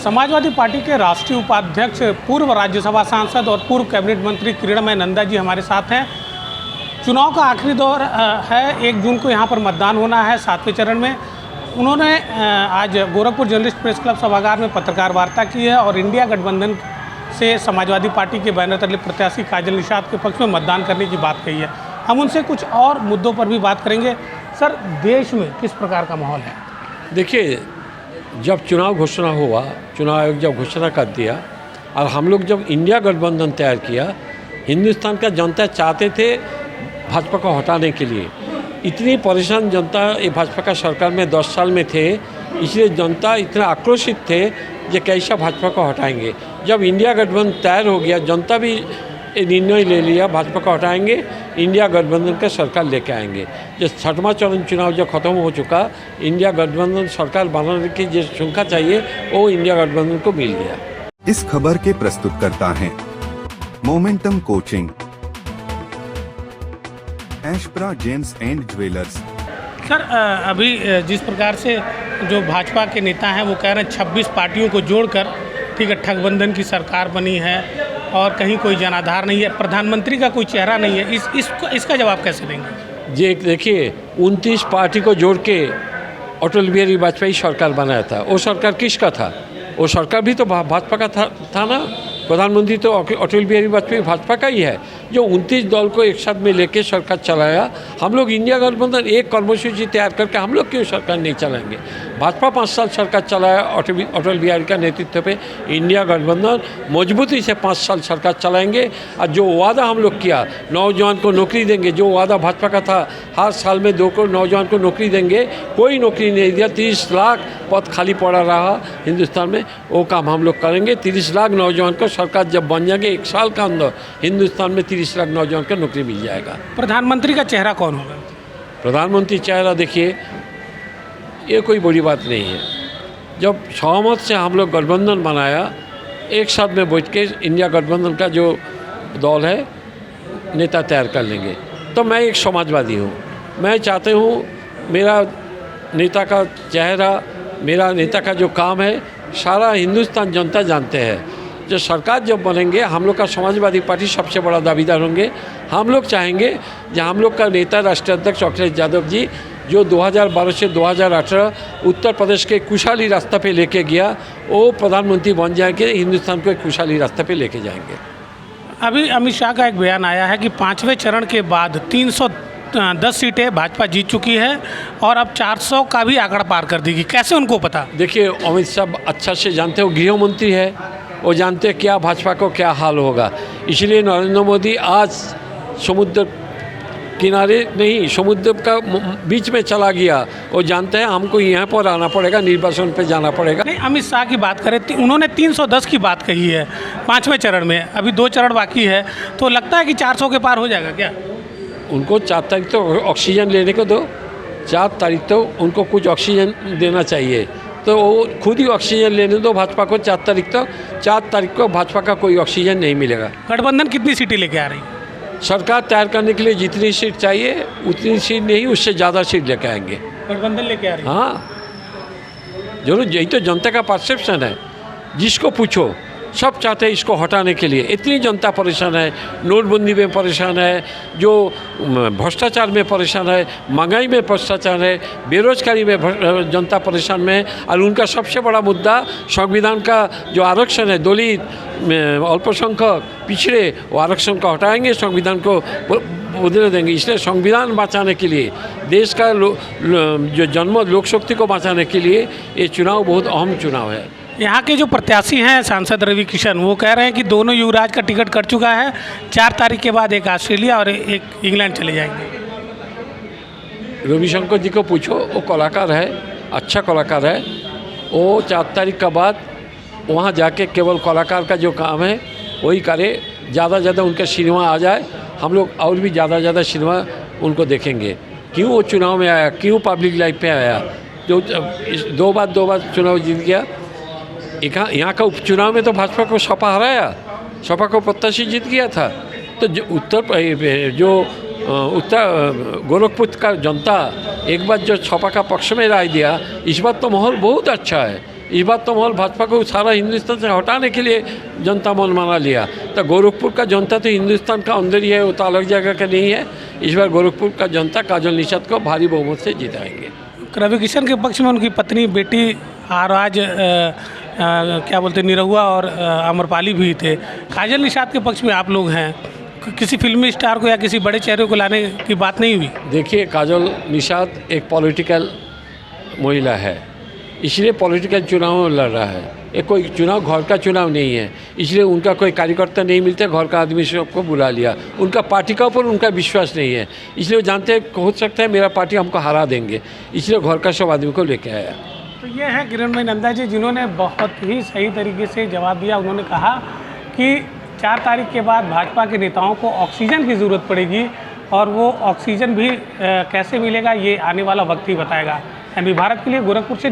Samajwadi party के राष्ट्रीय उपाध्यक्ष, पूर्व राज्यसभा सांसद और पूर्व कैबिनेट मंत्री किरणमय नंदा जी हमारे साथ हैं। चुनाव का आखिरी दौर है, 1 जून को यहाँ पर मतदान होना है 7वें चरण में। उन्होंने आज गोरखपुर जर्नलिस्ट प्रेस क्लब सभागार में पत्रकार वार्ता की है और इंडिया गठबंधन से समाजवादी पार्टी के बैनर तले प्रत्याशी काजल निषाद के पक्ष में मतदान करने की बात कही है। हम उनसे कुछ और मुद्दों पर भी बात करेंगे। सर, देश में किस प्रकार का माहौल है? देखिए, जब चुनाव घोषणा हुआ, चुनाव आयोग जब घोषणा कर दिया और हम लोग जब इंडिया गठबंधन तैयार किया, हिंदुस्तान का जनता चाहते थे भाजपा को हटाने के लिए। इतनी परेशान जनता ये भाजपा का सरकार में 10 साल में थे, इसलिए जनता इतना आक्रोशित थे कि कैसा भाजपा को हटाएंगे। जब इंडिया गठबंधन तैयार हो गया, जनता भी निर्णय ले लिया भाजपा को हटाएंगे, इंडिया गठबंधन का सरकार लेके आएंगे। जो 6वां चरण चुनाव जब खत्म हो चुका, इंडिया गठबंधन सरकार बनाने की जो संख्या चाहिए वो इंडिया गठबंधन को मिल गया। इस खबर के प्रस्तुतकर्ता हैं Momentum Coaching, Ashpra Gems and Jewellers. Sir, अभी जिस प्रकार से जो भाजपा के नेता हैं वो कह रहे हैं 26 पार्टियों को जोड़कर, ठीक है, ठगबंधन की सरकार बनी है और कहीं कोई जनाधार नहीं है, प्रधानमंत्री का कोई चेहरा नहीं है। इसका जवाब कैसे देंगे? जी, देखिए, 29 पार्टी को जोड़ के अटल बिहारी वाजपेयी सरकार बनाया था। वो सरकार किसका था? वो सरकार भी तो भाजपा का था ना। प्रधानमंत्री तो अटल बिहारी वाजपेयी भाजपा का ही है, जो 29 दल को एक साथ में लेके सरकार चलाया। हम लोग इंडिया गठबंधन एक कर्मसूची तैयार करके हम लोग क्यों सरकार नहीं चलाएंगे? भाजपा 5 साल सरकार चलाया अटल बिहारी का नेतृत्व पे। इंडिया गठबंधन मजबूती से 5 साल सरकार चलाएंगे और जो वादा हम लोग किया, नौजवान को नौकरी देंगे, जो वादा भाजपा का था, हर साल में 2 नौजवान को नौकरी देंगे, कोई नौकरी नहीं दिया। 30 लाख पद खाली पड़ा रहा हिंदुस्तान में, वो काम हम लोग करेंगे। 30 लाख नौजवान को सरकार जब बन जाएंगे, 1 साल का अंदर हिंदुस्तान में 30 लाख नौजवान को नौकरी मिल जाएगा। प्रधानमंत्री का चेहरा कौन होगा? प्रधानमंत्री चेहरा देखिए, ये कोई बड़ी बात नहीं है। जब सहमत से हम लोग गठबंधन बनाया, एक साथ में बैठ के इंडिया गठबंधन का जो दल है नेता तैयार कर लेंगे। तो मैं एक समाजवादी हूँ, मैं चाहते हूँ मेरा नेता का चेहरा, मेरा नेता का जो काम है सारा हिंदुस्तान जनता जानते हैं। जो सरकार जब बनेंगे, हम लोग का समाजवादी पार्टी सबसे बड़ा दावेदार होंगे। हम लोग चाहेंगे कि हम लोग का नेता राष्ट्रीय अध्यक्ष अखिलेश यादव जी, जो 2012 से 2018 उत्तर प्रदेश के खुशहाली रास्ता पे लेके गया, वो प्रधानमंत्री बन जाएंगे, हिंदुस्तान को एक खुशहाली रास्ते पे लेके जाएंगे। अभी अमित शाह का एक बयान आया है कि 5वें चरण के बाद 310 सीटें भाजपा जीत चुकी है और अब 400 का भी आंकड़ा पार कर देगी। कैसे उनको पता? देखिए, अमित शाह अच्छा से जानते हो, गृह मंत्री है, वो जानते हैं क्या भाजपा को क्या हाल होगा। इसलिए नरेंद्र मोदी आज समुद्र किनारे नहीं, समुद्र का बीच में चला गया। वो जानते हैं हमको यहाँ पर आना पड़ेगा, निर्वाचन पे जाना पड़ेगा। नहीं, अमित शाह की बात करें, उन्होंने 310 की बात कही है 5वें चरण में, अभी 2 चरण बाकी है, तो लगता है कि 400 के पार हो जाएगा क्या? उनको 4 तारीख तो ऑक्सीजन लेने को दो, 4 तारीख तो उनको कुछ ऑक्सीजन देना चाहिए, तो वो खुद ही ऑक्सीजन लेने दो भाजपा को। 4 तारीख तक, 4 तारीख को भाजपा का कोई ऑक्सीजन नहीं मिलेगा। गठबंधन कितनी सीटें लेके आ रही? सरकार तैयार करने के लिए जितनी सीट चाहिए उतनी सीट नहीं, उससे ज़्यादा सीट लेके आएंगे। गठबंधन लेके आ रही? हाँ, जरूर, यही तो जनता का परसेप्शन है। जिसको पूछो सब चाहते हैं इसको हटाने के लिए। इतनी जनता परेशान है, नोटबंदी में परेशान है, जो भ्रष्टाचार में परेशान है, महंगाई में भ्रष्टाचार है, बेरोजगारी में जनता परेशान में। और उनका सबसे बड़ा मुद्दा संविधान का जो आरक्षण है, दलित, अल्पसंख्यक, पिछड़े, वो आरक्षण को हटाएंगे, संविधान को बदले देंगे। इसलिए संविधान बचाने के लिए, देश का जो जन्म लोकशक्ति को बचाने के लिए ये चुनाव बहुत अहम चुनाव है। यहाँ के जो प्रत्याशी हैं सांसद रवि किशन, वो कह रहे हैं कि दोनों युवराज का टिकट कट चुका है, 4 तारीख के बाद एक ऑस्ट्रेलिया और एक इंग्लैंड चले जाएंगे। रविशंकर जी को पूछो, वो कलाकार है, अच्छा कलाकार है। वो 4 तारीख के बाद वहाँ जाके केवल कलाकार का जो काम है वही करे। ज़्यादा उनका सिनेमा आ जाए, हम लोग और भी ज़्यादा सिनेमा उनको देखेंगे। क्यों वो चुनाव में आया, क्यों पब्लिक लाइफ पे आया? जो 2 बार चुनाव जीत गया। यहाँ का उपचुनाव में तो भाजपा को सपा हराया, सपा को प्रत्याशी जीत गया था। तो जो उत्तर गोरखपुर का जनता एक बार जो सपा का पक्ष में राय दिया, इस बार तो माहौल बहुत अच्छा है। इस बार तो माहौल भाजपा को सारा हिंदुस्तान से हटाने के लिए जनता मन माना लिया। तो गोरखपुर का जनता तो हिंदुस्तान का अंदर ही है, वो तो अलग जगह का नहीं है। इस बार गोरखपुर का जनता काजल निषाद को भारी बहुमत से जिताएंगे। रवि किशन के पक्ष में उनकी पत्नी, बेटी और आज क्या बोलते निरहुआ और अमरपाली भी थे। काजल निषाद के पक्ष में आप लोग हैं, किसी फिल्मी स्टार को या किसी बड़े चेहरे को लाने की बात नहीं हुई? देखिए, काजल निषाद एक पॉलिटिकल महिला है, इसलिए पॉलिटिकल चुनाव लड़ रहा है। ये कोई चुनाव घर का चुनाव नहीं है, इसलिए उनका कोई कार्यकर्ता नहीं मिलते, घर का आदमी सबको बुला लिया। उनका पार्टी का ऊपर उनका विश्वास नहीं है, इसलिए वो जानते हैं हो सकता है मेरा पार्टी हमको हरा देंगे, इसलिए घर का सब आदमी को लेके आया। तो ये है किरणमयी नंदा जी, जिन्होंने बहुत ही सही तरीके से जवाब दिया। उन्होंने कहा कि 4 तारीख के बाद भाजपा के नेताओं को ऑक्सीजन की ज़रूरत पड़ेगी और वो ऑक्सीजन भी कैसे मिलेगा ये आने वाला वक्त ही बताएगा। एमबी भारत के लिए गोरखपुर से